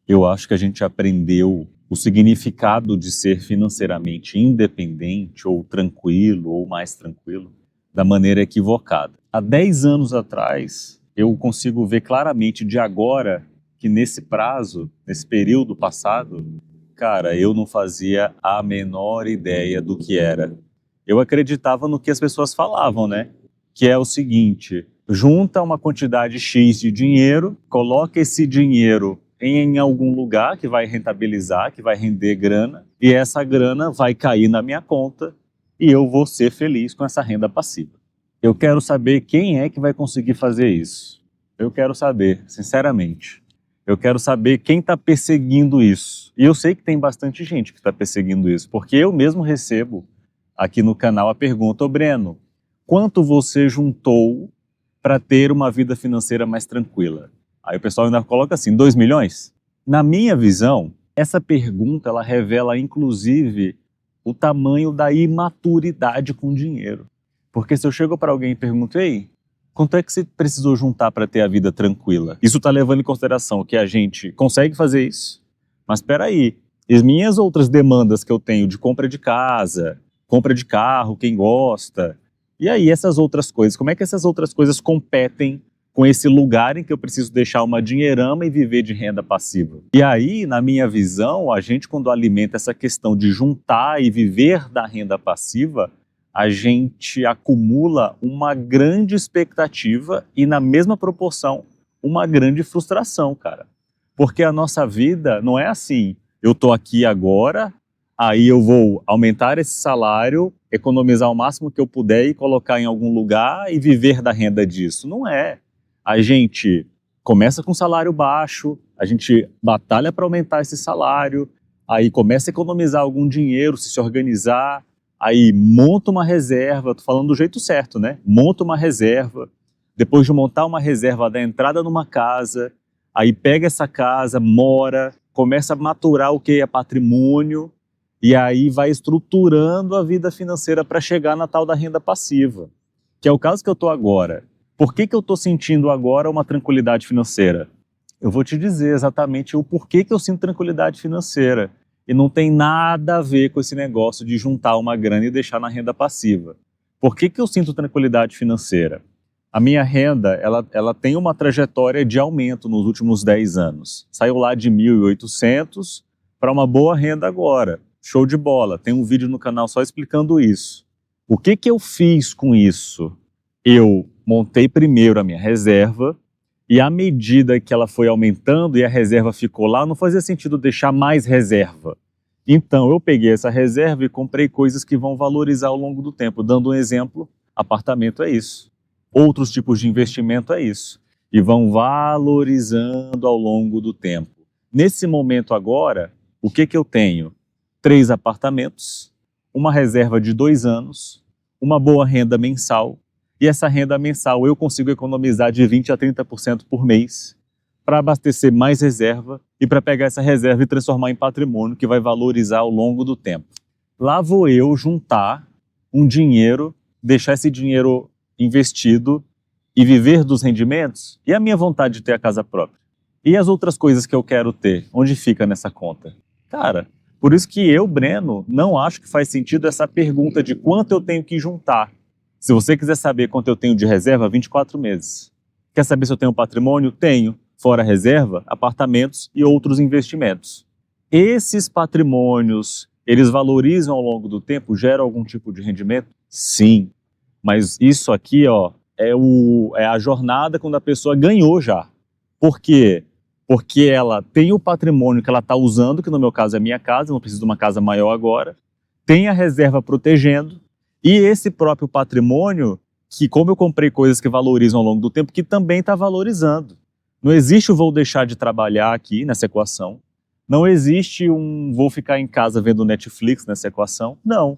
Eu acho que a gente aprendeu o significado de ser financeiramente independente ou tranquilo ou mais tranquilo da maneira equivocada. Há 10 anos atrás, eu consigo ver claramente de agora que nesse prazo, nesse período passado, cara, eu não fazia a menor ideia do que era. Eu acreditava no que as pessoas falavam, né? Que é o seguinte: junta uma quantidade X de dinheiro, coloca esse dinheiro em algum lugar que vai rentabilizar, que vai render grana, e essa grana vai cair na minha conta e eu vou ser feliz com essa renda passiva. Eu quero saber quem é que vai conseguir fazer isso. Eu quero saber, sinceramente. Eu quero saber quem está perseguindo isso. E eu sei que tem bastante gente que está perseguindo isso, porque eu mesmo recebo aqui no canal a pergunta: ô Breno, quanto você juntou para ter uma vida financeira mais tranquila? Aí o pessoal ainda coloca assim, 2 milhões? Na minha visão, essa pergunta ela revela inclusive o tamanho da imaturidade com dinheiro. Porque se eu chego para alguém e pergunto: ei, quanto é que você precisou juntar para ter a vida tranquila? Isso está levando em consideração que a gente consegue fazer isso, mas espera aí, as minhas outras demandas que eu tenho de compra de casa, compra de carro, quem gosta, e aí essas outras coisas, como é que essas outras coisas competem com esse lugar em que eu preciso deixar uma dinheirama e viver de renda passiva? E aí, na minha visão, a gente quando alimenta essa questão de juntar e viver da renda passiva, a gente acumula uma grande expectativa e, na mesma proporção, uma grande frustração, cara. Porque a nossa vida não é assim: eu tô aqui agora, aí eu vou aumentar esse salário, economizar o máximo que eu puder e colocar em algum lugar e viver da renda disso. Não é. A gente começa com salário baixo, a gente batalha para aumentar esse salário, aí começa a economizar algum dinheiro, se organizar, aí monta uma reserva, tô falando do jeito certo, né? Monta uma reserva, depois de montar uma reserva da entrada numa casa, aí pega essa casa, mora, começa a maturar o que é patrimônio, e aí vai estruturando a vida financeira para chegar na tal da renda passiva, que é o caso que eu estou agora. Por que eu estou sentindo agora uma tranquilidade financeira? Eu vou te dizer exatamente o porquê que eu sinto tranquilidade financeira. E não tem nada a ver com esse negócio de juntar uma grana e deixar na renda passiva. Por que eu sinto tranquilidade financeira? A minha renda, ela tem uma trajetória de aumento nos últimos 10 anos. Saiu lá de 1.800 para uma boa renda agora. Show de bola, tem um vídeo no canal só explicando isso. O que eu fiz com isso? Eu montei primeiro a minha reserva e à medida que ela foi aumentando e a reserva ficou lá, não fazia sentido deixar mais reserva. Então eu peguei essa reserva e comprei coisas que vão valorizar ao longo do tempo. Dando um exemplo, apartamento é isso. Outros tipos de investimento é isso. E vão valorizando ao longo do tempo. Nesse momento agora, o que eu tenho? 3 apartamentos, uma reserva de 2 anos, uma boa renda mensal, e essa renda mensal eu consigo economizar de 20% a 30% por mês para abastecer mais reserva e para pegar essa reserva e transformar em patrimônio que vai valorizar ao longo do tempo. Lá vou eu juntar um dinheiro, deixar esse dinheiro investido e viver dos rendimentos, e a minha vontade de ter a casa própria. E as outras coisas que eu quero ter, onde fica nessa conta? Cara, por isso que eu, Breno, não acho que faz sentido essa pergunta de quanto eu tenho que juntar. Se você quiser saber quanto eu tenho de reserva, 24 meses. Quer saber se eu tenho patrimônio? Tenho. Fora reserva, apartamentos e outros investimentos. Esses patrimônios, eles valorizam ao longo do tempo? Geram algum tipo de rendimento? Sim. Mas isso aqui, ó, é a jornada quando a pessoa ganhou já. Por quê? Porque ela tem o patrimônio que ela está usando, que no meu caso é a minha casa, não preciso de uma casa maior agora, tem a reserva protegendo, e esse próprio patrimônio, que como eu comprei coisas que valorizam ao longo do tempo, que também está valorizando. Não existe o vou deixar de trabalhar aqui nessa equação, não existe um vou ficar em casa vendo Netflix nessa equação, não.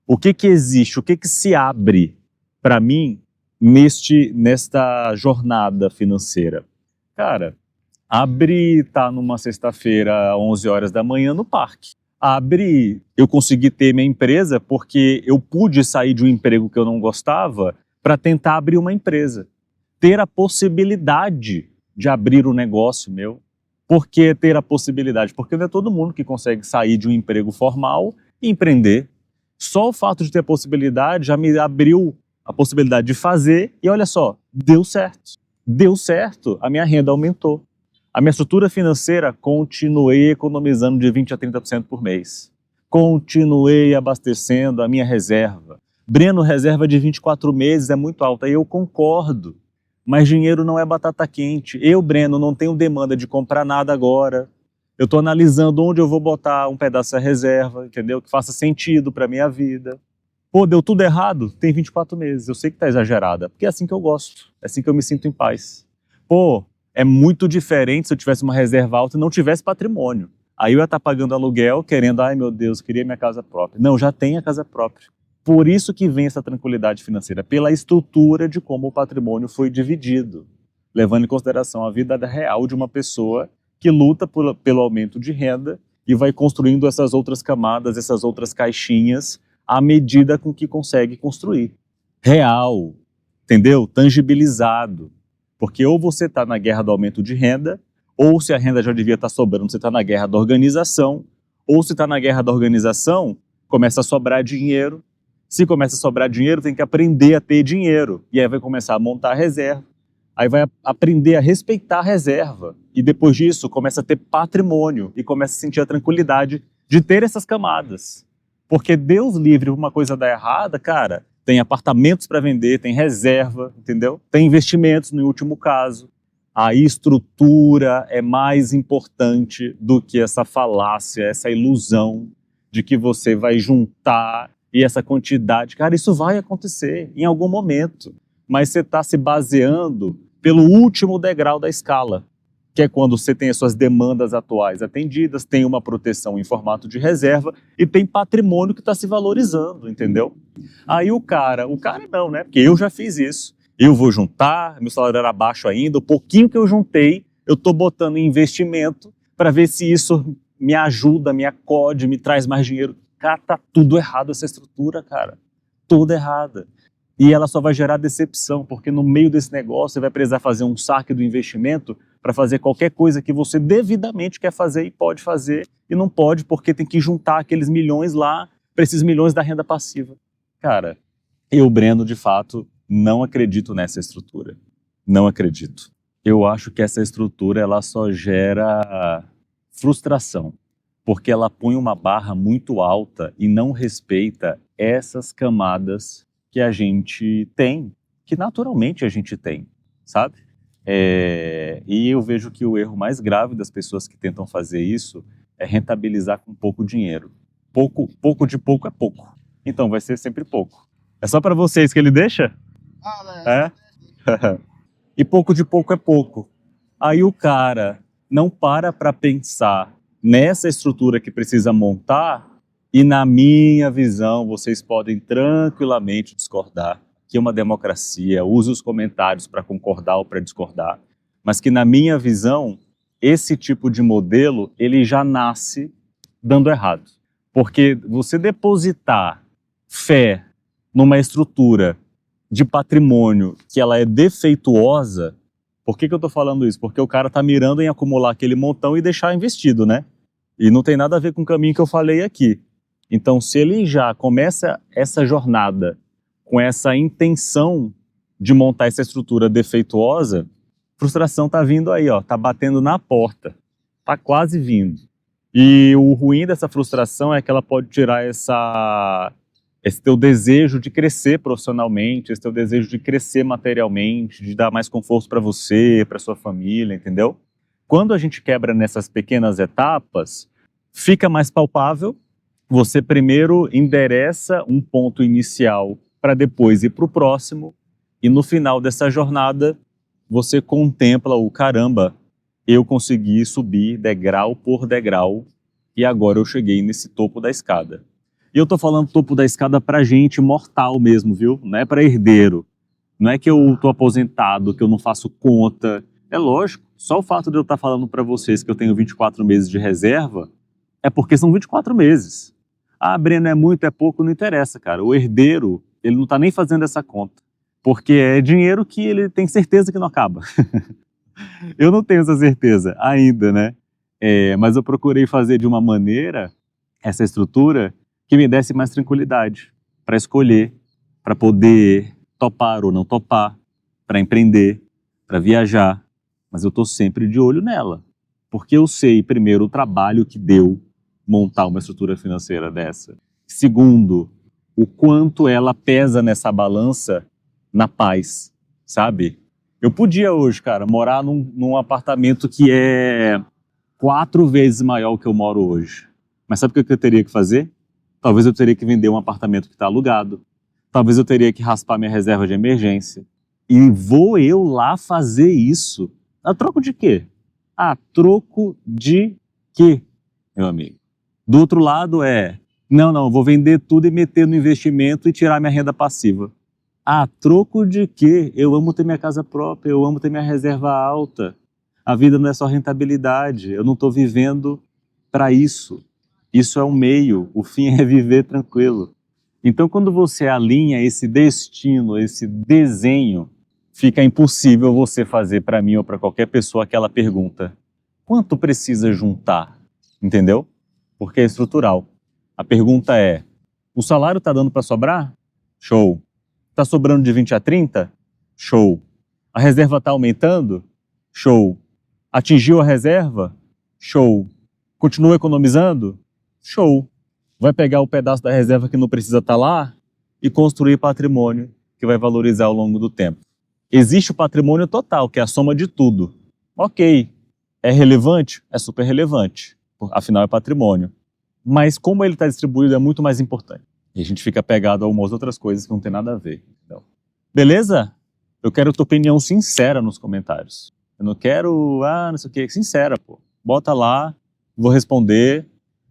O que existe, o que se abre para mim nesta jornada financeira? Cara, abre, tá numa sexta-feira, 11 horas da manhã, no parque. Abre, eu consegui ter minha empresa porque eu pude sair de um emprego que eu não gostava para tentar abrir uma empresa. Ter a possibilidade de abrir um negócio meu. Por que ter a possibilidade? Porque não é todo mundo que consegue sair de um emprego formal e empreender. Só o fato de ter a possibilidade já me abriu a possibilidade de fazer e olha só, deu certo. Deu certo, a minha renda aumentou. A minha estrutura financeira, continuei economizando de 20% a 30% por mês. Continuei abastecendo a minha reserva. Breno, reserva de 24 meses é muito alta. Eu concordo, mas dinheiro não é batata quente. Eu, Breno, não tenho demanda de comprar nada agora. Eu estou analisando onde eu vou botar um pedaço da reserva, entendeu? Que faça sentido para a minha vida. Pô, deu tudo errado? Tem 24 meses. Eu sei que está exagerada, porque é assim que eu gosto. É assim que eu me sinto em paz. Pô, é muito diferente se eu tivesse uma reserva alta e não tivesse patrimônio. Aí eu ia estar pagando aluguel, querendo, ai meu Deus, queria minha casa própria. Não, já tenho a casa própria. Por isso que vem essa tranquilidade financeira, pela estrutura de como o patrimônio foi dividido, levando em consideração a vida real de uma pessoa que luta pelo aumento de renda e vai construindo essas outras camadas, essas outras caixinhas, à medida com que consegue construir. Real, entendeu? Tangibilizado. Porque ou você está na guerra do aumento de renda, ou se a renda já devia estar sobrando, você está na guerra da organização, ou se está na guerra da organização, começa a sobrar dinheiro. Se começa a sobrar dinheiro, tem que aprender a ter dinheiro. E aí vai começar a montar a reserva. Aí vai aprender a respeitar a reserva. E depois disso, começa a ter patrimônio e começa a sentir a tranquilidade de ter essas camadas. Porque Deus livre, uma coisa dar errada, cara, tem apartamentos para vender, tem reserva, entendeu? Tem investimentos no último caso. A estrutura é mais importante do que essa falácia, essa ilusão de que você vai juntar e essa quantidade. Cara, isso vai acontecer em algum momento, mas você está se baseando pelo último degrau da escala, que é quando você tem as suas demandas atuais atendidas, tem uma proteção em formato de reserva e tem patrimônio que está se valorizando, entendeu? Aí o cara não, né? Porque eu já fiz isso. Eu vou juntar, meu salário era baixo ainda, o pouquinho que eu juntei, eu estou botando em investimento para ver se isso me ajuda, me acode, me traz mais dinheiro. Cara, tá tudo errado essa estrutura, cara. Toda errada. E ela só vai gerar decepção, porque no meio desse negócio você vai precisar fazer um saque do investimento para fazer qualquer coisa que você devidamente quer fazer e pode fazer, e não pode porque tem que juntar aqueles milhões lá para esses milhões da renda passiva. Cara, eu, Breno, de fato, não acredito nessa estrutura. Não acredito. Eu acho que essa estrutura ela só gera frustração, porque ela põe uma barra muito alta e não respeita essas camadas que a gente tem, que naturalmente a gente tem, sabe? E eu vejo que o erro mais grave das pessoas que tentam fazer isso é rentabilizar com pouco dinheiro. Pouco de pouco é pouco. Então vai ser sempre pouco. É só para vocês que ele deixa? É? E pouco de pouco é pouco. Aí o cara não para pensar nessa estrutura que precisa montar e, na minha visão, vocês podem tranquilamente discordar, que é uma democracia, use os comentários para concordar ou para discordar, mas que, na minha visão, esse tipo de modelo, ele já nasce dando errado. Porque você depositar fé numa estrutura de patrimônio que ela é defeituosa, por que eu estou falando isso? Porque o cara está mirando em acumular aquele montão e deixar investido, né? E não tem nada a ver com o caminho que eu falei aqui. Então, se ele já começa essa jornada com essa intenção de montar essa estrutura defeituosa, frustração está vindo aí, ó, tá batendo na porta, tá quase vindo. E o ruim dessa frustração é que ela pode tirar esse teu desejo de crescer profissionalmente, esse teu desejo de crescer materialmente, de dar mais conforto para você, para sua família, entendeu? Quando a gente quebra nessas pequenas etapas, fica mais palpável. Você primeiro endereça um ponto inicial para depois ir para o próximo, e no final dessa jornada você contempla o caramba, eu consegui subir degrau por degrau e agora eu cheguei nesse topo da escada. E eu estou falando topo da escada para gente mortal mesmo, viu? Não é para herdeiro. Não é que eu estou aposentado, que eu não faço conta. É lógico, só o fato de eu estar falando para vocês que eu tenho 24 meses de reserva é porque são 24 meses. Ah, Breno, é muito, é pouco, não interessa, cara. O herdeiro, ele não está nem fazendo essa conta, porque é dinheiro que ele tem certeza que não acaba. Eu não tenho essa certeza ainda, né? Mas eu procurei fazer de uma maneira, essa estrutura, que me desse mais tranquilidade para escolher, para poder topar ou não topar, para empreender, para viajar. Mas eu estou sempre de olho nela, porque eu sei, primeiro, o trabalho que deu montar uma estrutura financeira dessa. Segundo, o quanto ela pesa nessa balança na paz, sabe? Eu podia hoje, cara, morar num apartamento que é 4 vezes maior que eu moro hoje. Mas sabe o que eu teria que fazer? Talvez eu teria que vender um apartamento que está alugado. Talvez eu teria que raspar minha reserva de emergência. E vou eu lá fazer isso. A troco de quê? A troco de quê, meu amigo? Do outro lado não, vou vender tudo e meter no investimento e tirar minha renda passiva. A troco de quê? Eu amo ter minha casa própria, eu amo ter minha reserva alta. A vida não é só rentabilidade, eu não estou vivendo para isso. Isso é um meio, o fim é viver tranquilo. Então, quando você alinha esse destino, esse desenho, fica impossível você fazer para mim ou para qualquer pessoa aquela pergunta: quanto precisa juntar? Entendeu? Porque é estrutural. A pergunta é: o salário está dando para sobrar? Show. Está sobrando de 20 a 30? Show. A reserva está aumentando? Show. Atingiu a reserva? Show. Continua economizando? Show. Vai pegar o pedaço da reserva que não precisa estar lá e construir patrimônio que vai valorizar ao longo do tempo. Existe o patrimônio total, que é a soma de tudo. Ok. É relevante? É super relevante. Afinal, é patrimônio. Mas como ele está distribuído é muito mais importante. E a gente fica pegado a umas outras coisas que não tem nada a ver. Então, beleza? Eu quero a tua opinião sincera nos comentários. Eu não quero, não sei o que, sincera, pô. Bota lá, vou responder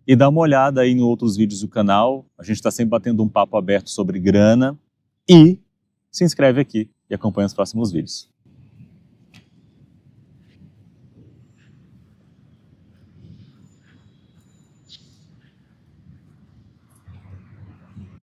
e dá uma olhada aí em outros vídeos do canal. A gente está sempre batendo um papo aberto sobre grana. E se inscreve aqui e acompanha os próximos vídeos.